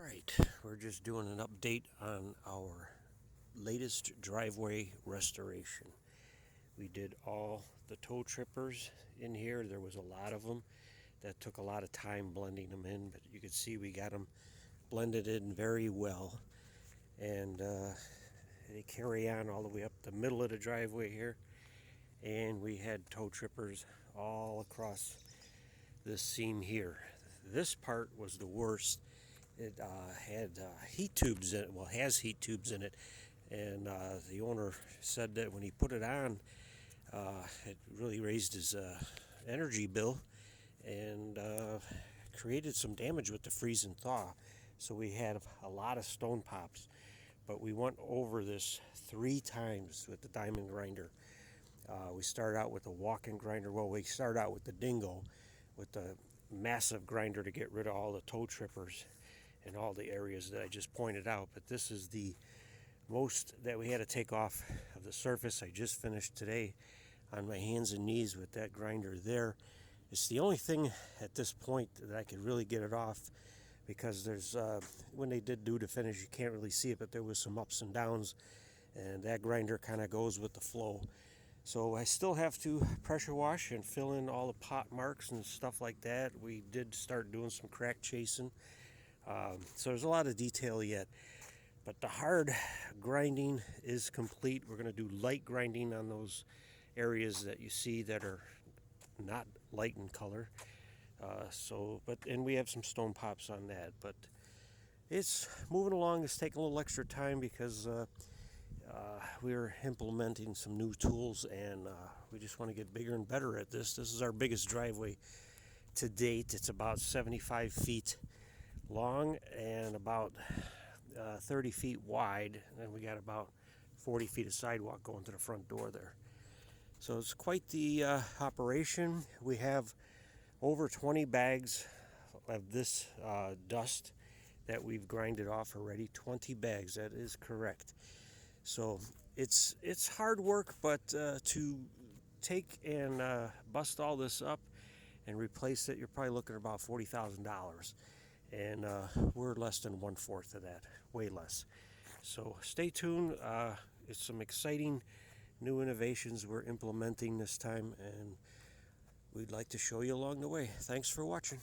Alright, we're just doing an update on our latest driveway restoration. We did all the toe trippers in here. There was a lot of them. That took a lot of time blending them in, but you can see we got them blended in very well. And they carry on all the way up the middle of the driveway here. And we had toe trippers all across this seam here. This part was the worst. It had heat tubes in it, well, has heat tubes in it, and the owner said that when he put it on, it really raised his energy bill and created some damage with the freeze and thaw. So we had a lot of stone pops, but we went over this 3 times with the diamond grinder. We started out with the walk-in grinder. Well, we started out with the Dingo, with the massive grinder to get rid of all the toe trippers in all the areas that I just pointed out, but this is the most that we had to take off of the surface. I just finished today on my hands and knees with that grinder there. It's the only thing at this point that I could really get it off, because there's when they did do the finish, you can't really see it, but there was some ups and downs, and that grinder kind of goes with the flow. So I still have to pressure wash and fill in all the pot marks and stuff like that. We did start doing some crack chasing. So there's a lot of detail yet, but the hard grinding is complete. We're going to do light grinding on those areas that you see that are not light in color. And we have some stone pops on that, but it's moving along. It's taking a little extra time because we're implementing some new tools, and we just want to get bigger and better at this. This is our biggest driveway to date. It's about 75 feet long and about 30 feet wide, and we got about 40 feet of sidewalk going to the front door there. So it's quite the operation. We have over 20 bags of this dust that we've grinded off already. 20 bags, that is correct. So it's hard work, but to take and bust all this up and replace it, you're probably looking at about $40,000. And we're less than 1/4 of that, way less. So stay tuned. It's some exciting new innovations we're implementing this time, and we'd like to show you along the way. Thanks for watching.